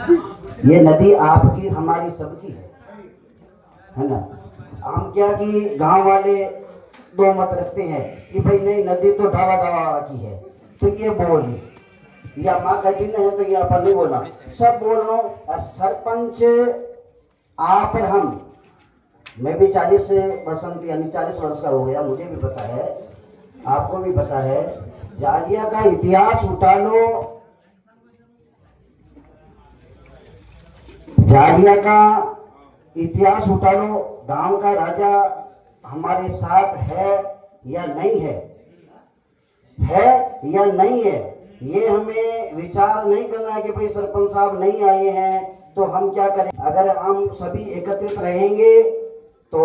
ये नदी आपकी हमारी सबकी है ना। हम क्या कि गांव वाले दो मत रखते हैं कि भाई नहीं नदी तो ढावा ढावा वाला की है तो ये बोली, या माँ कठिन है तो ये अपन नहीं बोलना, सब बोल रहा हूँ। और सरपंच आप और हम, मैं भी 40 बसंत यानी 40 वर्ष का हो गया, मुझे भी पता है, आपको भी पता है। जालिया का इतिहास उठा लो, जालिया का इतिहास उठा लो, गांव का राजा हमारे साथ है या नहीं है या नहीं है, ये हमें विचार नहीं करना है कि भाई सरपंच साहब नहीं आए हैं तो हम क्या करें। अगर हम सभी एकत्रित रहेंगे तो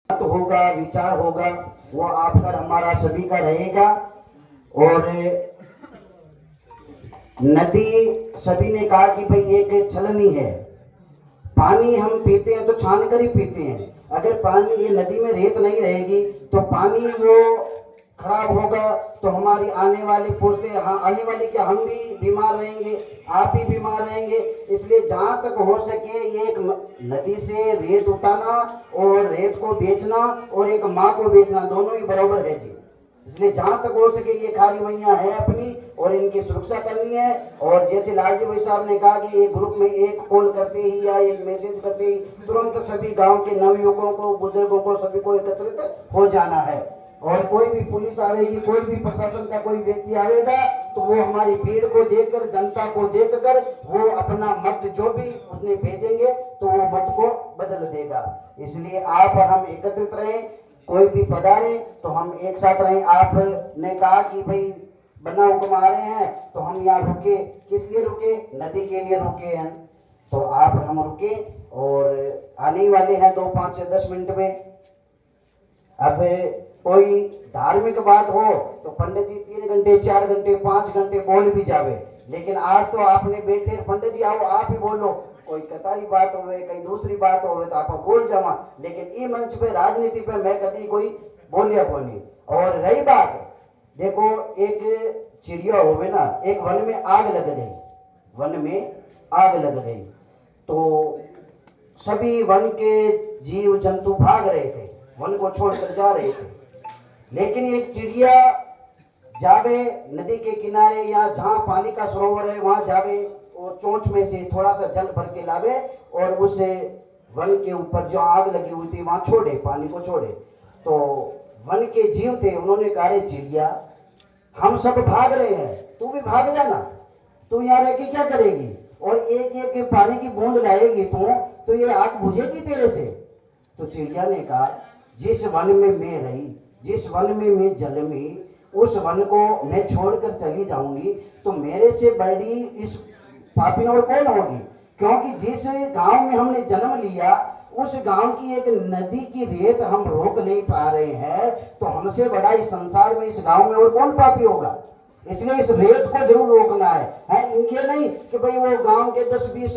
मत होगा, विचार होगा, वो आपका हमारा सभी का रहेगा। और नदी सभी ने कहा कि भाई एक छलनी है, पानी हम पीते हैं तो छान कर ही पीते हैं। अगर पानी ये नदी में रेत नहीं रहेगी तो पानी वो खराब होगा तो हमारी आने वाली पोस्टें, हाँ आने वाली क्या, हम भी बीमार रहेंगे, आप भी बीमार रहेंगे। इसलिए जहाँ तक हो सके ये एक नदी से रेत उठाना और रेत को बेचना और एक माँ को बेचना दोनों ही बराबर है जी। इसलिए जहाँ तक हो सके ये खाली मैया है अपनी और इनकी सुरक्षा करनी है। और जैसे लालजी भाई साहब ने कहा कि एक ग्रुप में एक कॉल करते ही या एक मैसेज करते ही तुरंत सभी गांव के नवयुवकों को, बुजुर्गों को, सभी को एकत्रित हो जाना है। और कोई भी पुलिस आवेगी, कोई भी प्रशासन का कोई व्यक्ति आवेगा तो वो हमारी भीड़ को देखकर, जनता को देखकर वो अपना मत जो भी उसने भेजेंगे तो वो मत को बदल देगा। इसलिए आप और हम एकत्रित रहें, कोई भी पधारे तो हम एक साथ रहें। आपने कहा कि भाई बना हुक्म आ रहे हैं तो हम यहाँ रुके, किस लिए रुके, नदी के लिए रुके हैं, तो आप हम रुके और आने ही वाले हैं 2, 5 से 10 मिनट में। अब कोई धार्मिक बात हो तो पंडित जी 3 घंटे, 4 घंटे, 5 घंटे बोल भी जावे, लेकिन आज तो आपने बैठे पंडित जी आओ आप ही बोलो, कोई कतारी बात होवे, कहीं दूसरी बात होवे तो आप बोल जावा, लेकिन ये मंच पे राजनीति पे मैं कभी कोई बोलिया को नहीं। और रही बात, देखो एक चिड़िया होवे ना, एक वन में आग लग गई, वन में आग लग गई तो सभी वन के जीव जंतु भाग रहे थे, वन को छोड़कर जा रहे थे। लेकिन एक चिड़िया जावे नदी के किनारे या जहाँ पानी का सरोवर है वहां जावे और चोंच में से थोड़ा सा जल भर के लावे और उसे वन के ऊपर जो आग लगी हुई थी वहां छोड़े, पानी को छोड़े। तो वन के जीव थे, उन्होंने कहा रे चिड़िया हम सब भाग रहे हैं, तू भी भाग जाना, तू यहाँ रह के क्या करेगी और एक एक पानी की बूंद लाएगी तू तो ये आग बुझेगी तेरे से। तो चिड़िया ने कहा जिस वन में मैं रही, जिस वन में मैं जन्मी, उस वन को मैं छोड़कर चली जाऊंगी तो मेरे से बड़ी इस पापिन और कौन होगी, क्योंकि जिस गांव में हमने जन्म लिया उस गांव की एक नदी की रेत हम रोक नहीं पा रहे हैं तो हमसे बड़ा इस संसार में इस गांव में और कौन पापी होगा। इसलिए इस रेत को जरूर रोकना है ये नहीं कि भाई वो गांव के 10-20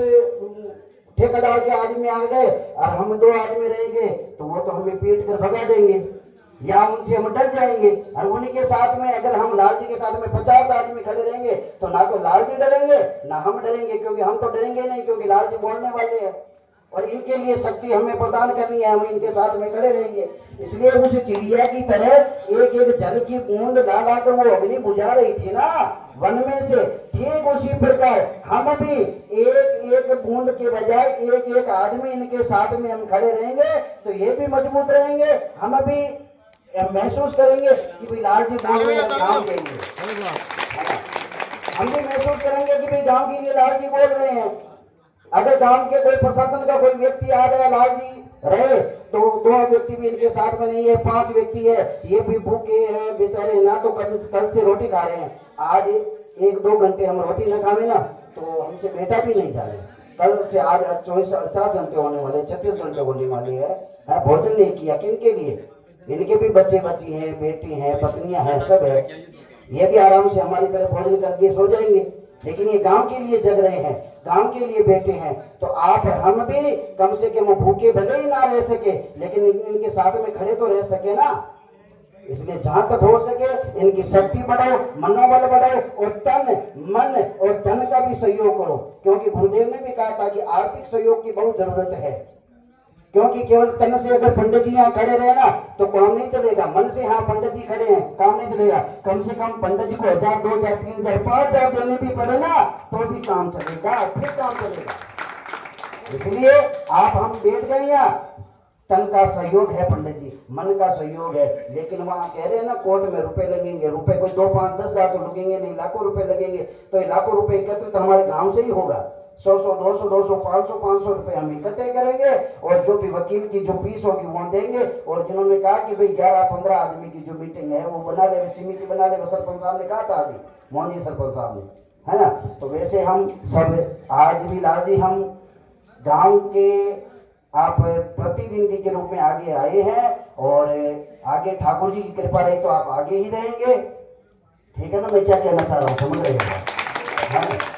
ठेकेदार के आदमी आ गए और हम 2 आदमी रह गए तो वो तो हमें पीट कर भगा देंगे या उनसे हम डर जाएंगे। और उन्हीं के साथ में अगर हम लाल जी के साथ में 50 आदमी खड़े रहेंगे तो ना तो लाल जी डरेंगे ना हम डरेंगे, क्योंकि हम तो डरेंगे नहीं, क्योंकि लाल जी बोलने वाले हैं और इनके लिए शक्ति हमें प्रदान करनी है, हम इनके साथ में खड़े रहेंगे। इसलिए उस चिड़िया की तरह एक एक जल की बूंद ला ला कर वो अग्नि बुझा रही थी ना वन में से, ठीक उसी प्रकार हम भी एक एक बूंद के बजाय एक एक आदमी इनके साथ में हम खड़े रहेंगे तो ये भी मजबूत रहेंगे, हम भी महसूस करेंगे कि भाई लाल जी बोल रहे हैं गांव के लिए, हम भी महसूस करेंगे कि भाई गांव के लिए लाल जी बोल रहे हैं। अगर गांव के कोई प्रशासन का कोई व्यक्ति आ गया लाल जी रहे तो 2 व्यक्ति भी इनके साथ में नहीं है, 5 व्यक्ति है, ये भी भूखे हैं बेचारे, ना तो कल से रोटी खा रहे हैं, आज 1-2 घंटे हम रोटी न खावे ना तो हमसे बेटा भी नहीं जाए, कल से आज 24-50 घंटे होने वाले, 36 घंटे होने वाले है भोजन नहीं किया। किन के लिए, इनके भी बच्चे बच्ची हैं, बेटी हैं, पत्नियां हैं, सब है, ये भी आराम से हमारी तरह भोजन करके सो जाएंगे, लेकिन ये गांव के लिए जग रहे हैं, गांव के लिए बैठे हैं। तो आप हम भी कम से कम भूखे भले ही ना रह सके लेकिन इनके साथ में खड़े तो रह सके ना। इसलिए जहां तक हो सके इनकी शक्ति बढ़ाओ, मनोबल बढ़ाओ और तन मन और धन का भी सहयोग करो, क्योंकि गुरुदेव ने भी कहा था कि आर्थिक सहयोग की बहुत जरूरत है। क्योंकि केवल तन से अगर पंडित जी यहाँ खड़े रहे ना तो काम नहीं चलेगा, मन से हाँ पंडित जी खड़े हैं काम नहीं चलेगा। कम से कम पंडित जी को 1000, 2000, 3000, 5000 देने भी पड़े ना तो भी काम चलेगा, फिर काम चलेगा। इसलिए आप हम बैठ गए यहाँ, तन का सहयोग है पंडित जी, मन का सहयोग है, लेकिन वहां कह रहे हैं ना कोर्ट में रुपए लगेंगे, रुपए कोई 2, 5, 10 हजार तो लगेंगे नहीं, लाखों रुपए लगेंगे। तो ये लाखों रुपए एकत्रित तो हमारे गांव से ही होगा, 100, 200, 500 रुपए हम इकट्ठे करेंगे और जो भी वकील की जो फीस होगी वो देंगे। और जिन्होंने कहा कि भाई 11-15 आदमी की जो मीटिंग है वो बना ले, समिति बना ले, सरपंच साहब ने कहा था अभी, मोहन सरपंच साहब ने, है ना। तो वैसे हम सब आज भी लाजी हम गांव के आप प्रतिनिधि के रूप में आगे आए हैं और आगे ठाकुर जी की कृपा रही तो आप आगे ही रहेंगे। ठीक है ना, मैं क्या कहना चाह रहा हूँ समझ रहे हैं?